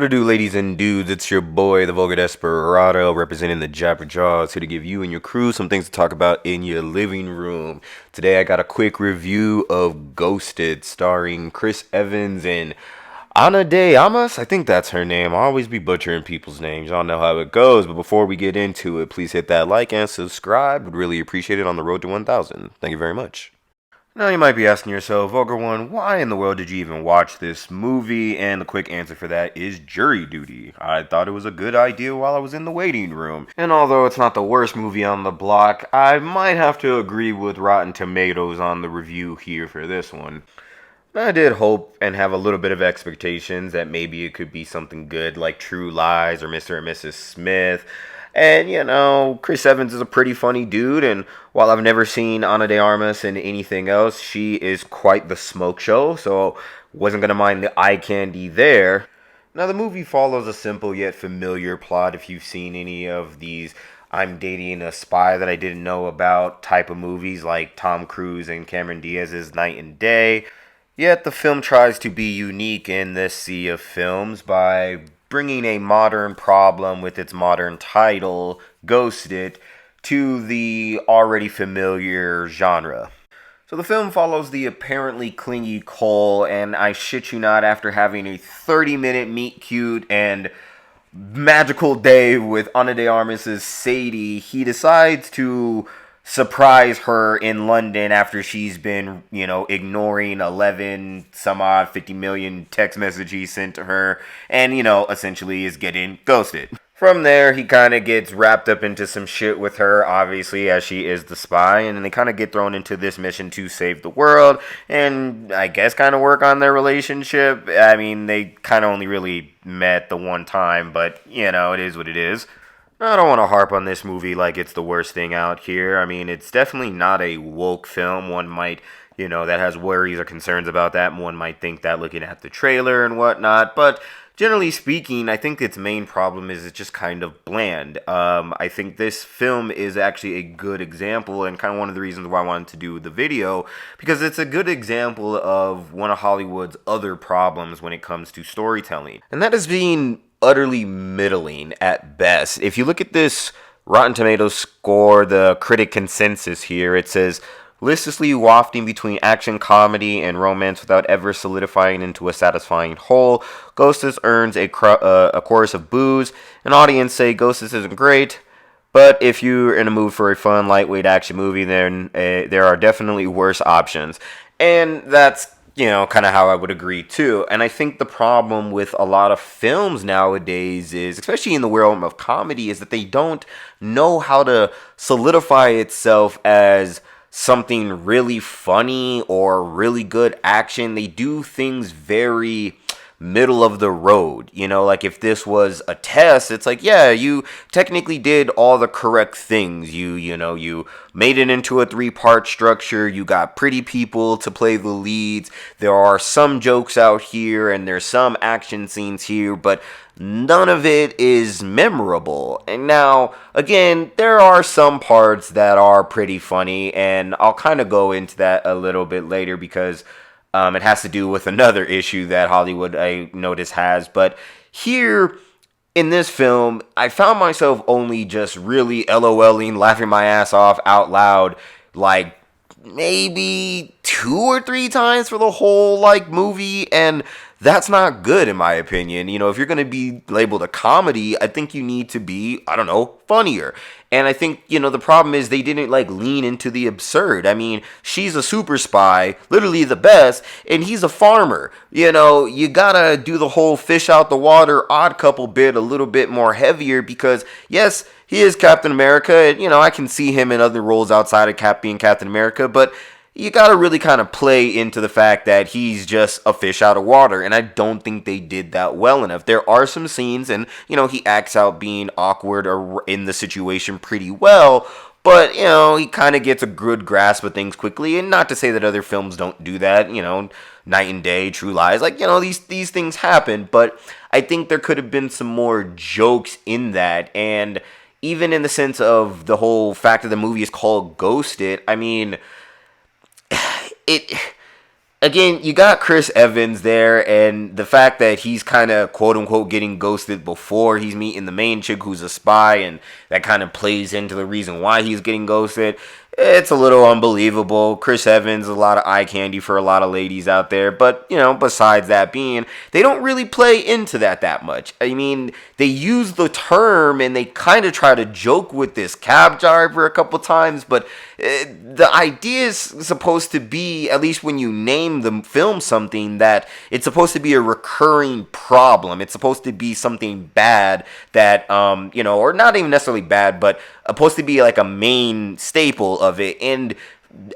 What to do, ladies and dudes? It's your boy, the Vulgar Desperado, representing the Japper Jaws, here to give you and your crew some things to talk about in your living room. Today, I got a quick review of Ghosted, starring Chris Evans and Ana de Armas. I think that's her name. I'll always be butchering people's names. Y'all know how it goes. But before we get into it, please hit that like and subscribe. Would really appreciate it on the road to 1,000. Thank you very much. Now you might be asking yourself, Vulgar One, why in the world did you even watch this movie? And the quick answer for that is jury duty. I thought it was a good idea while I was in the waiting room. And although it's not the worst movie on the block, I might have to agree with Rotten Tomatoes on the review here for this one. I did hope and have a little bit of expectations that maybe it could be something good like True Lies or Mr. and Mrs. Smith. And, Chris Evans is a pretty funny dude, and while I've never seen Ana de Armas in anything else, she is quite the smoke show, so wasn't going to mind the eye candy there. Now, the movie follows a simple yet familiar plot if you've seen any of these I'm dating a spy that I didn't know about type of movies like Tom Cruise and Cameron Diaz's Night and Day. Yet the film tries to be unique in this sea of films by bringing a modern problem with its modern title, Ghosted, to the already familiar genre. So the film follows the apparently clingy Cole, and I shit you not, after having a 30-minute meet cute and magical day with Ana de Armas' Sadie, he decides to surprise her in London after she's been, ignoring 11 some odd 50 million text messages he sent to her and, essentially is getting ghosted. From there, he kind of gets wrapped up into some shit with her, obviously, as she is the spy, and then they kind of get thrown into this mission to save the world and I guess kind of work on their relationship. I mean, they kind of only really met the one time, but, it is what it is. I don't want to harp on this movie like it's the worst thing out here. I mean, it's definitely not a woke film. One might, that has worries or concerns about that. One might think that looking at the trailer and whatnot. But generally speaking, I think its main problem is it's just kind of bland. I think this film is actually a good example and kind of one of the reasons why I wanted to do the video, because it's a good example of one of Hollywood's other problems when it comes to storytelling. And that is being utterly middling at best. If you look at this Rotten Tomatoes score, the critic consensus here, it says, listlessly wafting between action, comedy, and romance without ever solidifying into a satisfying whole, Ghostess earns a chorus of boos. An audience say Ghostess isn't great, but if you're in a mood for a fun, lightweight action movie, then there are definitely worse options. And that's kind of how I would agree too. And I think the problem with a lot of films nowadays is, especially in the realm of comedy, is that they don't know how to solidify itself as something really funny or really good action. They do things very middle of the road. Like if this was a test, it's like, yeah, you technically did all the correct things. You made it into a 3-part structure. You got pretty people to play the leads. There are some jokes out here and there's some action scenes here, but none of it is memorable. And now, again, there are some parts that are pretty funny, and I'll kind of go into that a little bit later because it has to do with another issue that Hollywood, I notice, has. But here in this film, I found myself only just really LOLing, laughing my ass off out loud, like maybe 2 or 3 times for the whole movie, and that's not good in my opinion. If you're going to be labeled a comedy, I think you need to be, I don't know, funnier. And I think, the problem is they didn't lean into the absurd. I mean, she's a super spy, literally the best, and he's a farmer. You gotta do the whole fish out the water odd couple bit a little bit more heavier because, yes, he is Captain America, and, I can see him in other roles outside of being Captain America, but you gotta really kind of play into the fact that he's just a fish out of water, and I don't think they did that well enough. There are some scenes, and, he acts out being awkward or in the situation pretty well, but, he kind of gets a good grasp of things quickly, and not to say that other films don't do that, Night and Day, True Lies, these things happen, but I think there could have been some more jokes in that, and even in the sense of the whole fact that the movie is called Ghosted, I mean, it again, you got Chris Evans there, and the fact that he's kind of quote unquote getting ghosted before he's meeting the main chick who's a spy, and that kind of plays into the reason why he's getting ghosted. It's a little unbelievable. Chris Evans, a lot of eye candy for a lot of ladies out there, but besides that being, they don't really play into that much. I mean, they use the term and they kind of try to joke with this cab driver a couple times, but the idea is supposed to be, at least when you name the film something, that it's supposed to be a recurring problem. It's supposed to be something bad that, or not even necessarily bad, but supposed to be like a main staple of it. And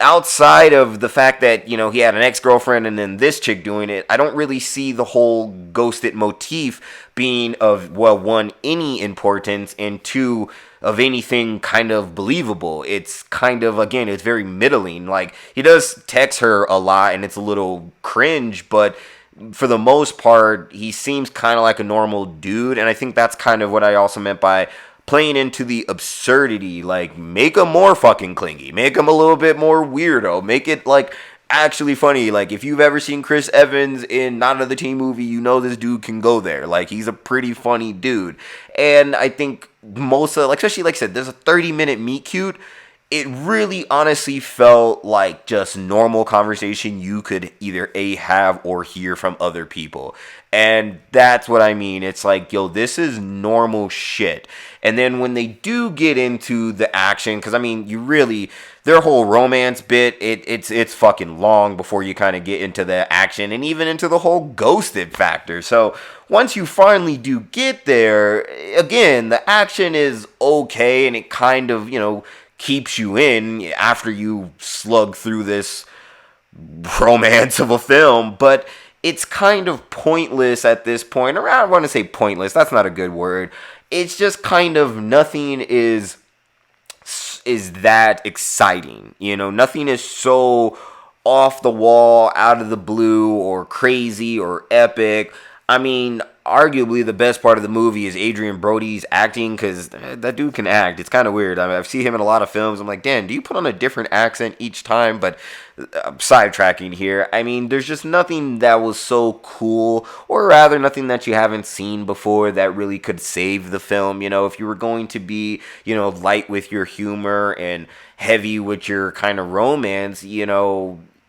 outside of the fact that he had an ex-girlfriend and then this chick doing it, I don't really see the whole ghosted motif being of, well, one, any importance, and two, of anything kind of believable. It's kind of, again, it's very middling. Like, he does text her a lot and it's a little cringe, but for the most part he seems kind of like a normal dude. And I think that's kind of what I also meant by playing into the absurdity. Like, make him more fucking clingy, make him a little bit more weirdo, make it like actually funny. Like, if you've ever seen Chris Evans in not another teen movie, this dude can go there. Like, he's a pretty funny dude. And I think most of, like, especially like I said, there's a 30-minute meet cute. It really honestly felt like just normal conversation you could either have or hear from other people. And that's what I mean. It's like, yo, this is normal shit. And then when they do get into the action, because I mean, their whole romance bit, it's fucking long before you kind of get into the action and even into the whole ghosted factor. So once you finally do get there, again, the action is okay and it kind of, keeps you in after you slug through this romance of a film. But it's kind of pointless at this point. Or I want to say pointless, that's not a good word. It's just kind of nothing is that exciting. Nothing is so off the wall, out of the blue, or crazy, or epic. I mean, arguably the best part of the movie is Adrian Brody's acting, because that dude can act. It's kind of weird. I mean, I've seen him in a lot of films. I'm like, Dan, do you put on a different accent each time? But I'm sidetracking here. I mean, there's just nothing that was so cool, or rather nothing that you haven't seen before that really could save the film. If you were going to be, light with your humor and heavy with your kind of romance,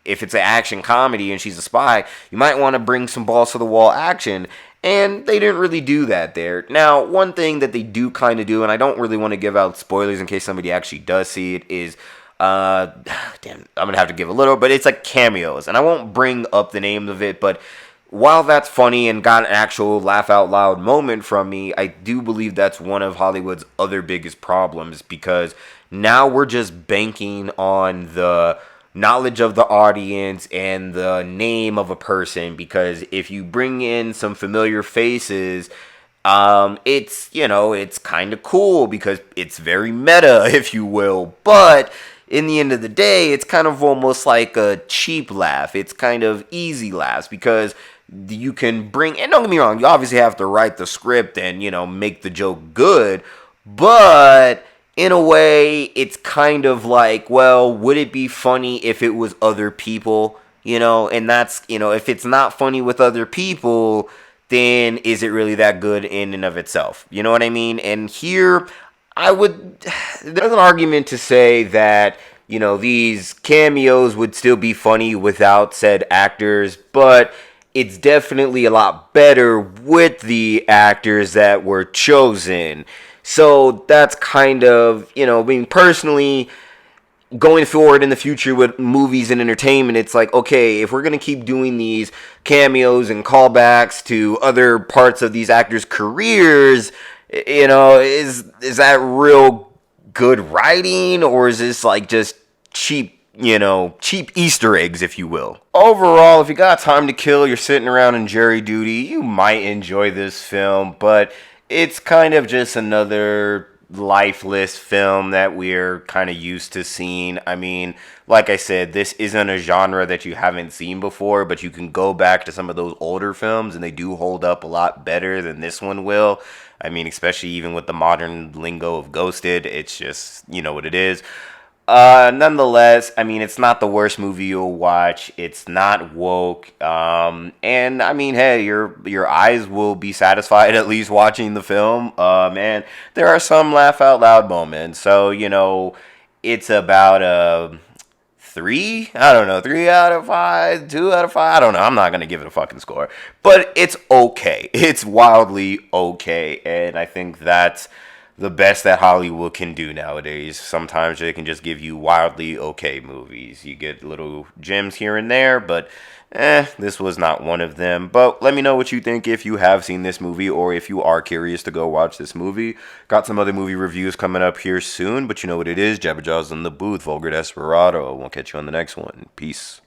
if it's an action comedy and she's a spy, you might want to bring some balls to the wall action. And they didn't really do that there. Now, one thing that they do kind of do, and I don't really want to give out spoilers in case somebody actually does see it, is, damn, I'm going to have to give a little, but it's like cameos. And I won't bring up the name of it, but while that's funny and got an actual laugh out loud moment from me, I do believe that's one of Hollywood's other biggest problems, because now we're just banking on the knowledge of the audience and the name of a person. Because if you bring in some familiar faces, it's kind of cool because it's very meta, if you will. But in the end of the day, it's kind of almost like a cheap laugh. It's kind of easy laughs, because you can bring, and don't get me wrong, you obviously have to write the script and make the joke good, but in a way, it's kind of like, well, would it be funny if it was other people? And that's, if it's not funny with other people, then is it really that good in and of itself? You know what I mean? And here, there's an argument to say that, these cameos would still be funny without said actors, but it's definitely a lot better with the actors that were chosen. So that's kind of, personally, going forward in the future with movies and entertainment, it's like, okay, if we're going to keep doing these cameos and callbacks to other parts of these actors' careers, is that real good writing, or is this like just cheap Easter eggs, if you will? Overall, if you got time to kill, you're sitting around in jury duty, you might enjoy this film, but it's kind of just another lifeless film that we're kind of used to seeing. I mean, like I said, this isn't a genre that you haven't seen before, but you can go back to some of those older films and they do hold up a lot better than this one will. I mean, especially even with the modern lingo of ghosted, it's just, what it is. Nonetheless, I mean, it's not the worst movie you'll watch. It's not woke. And I mean, hey, your eyes will be satisfied at least watching the film. And there are some laugh out loud moments. So, it's about a three. I don't know, 3 out of 5, 2 out of 5. I don't know. I'm not gonna give it a fucking score, but it's okay. It's wildly okay, and I think that's the best that Hollywood can do nowadays. Sometimes they can just give you wildly okay movies. You get little gems here and there, but this was not one of them. But let me know what you think if you have seen this movie or if you are curious to go watch this movie. Got some other movie reviews coming up here soon, but you know what it is. Jabberjaw's in the booth. Vulgar Desperado. We'll catch you on the next one. Peace.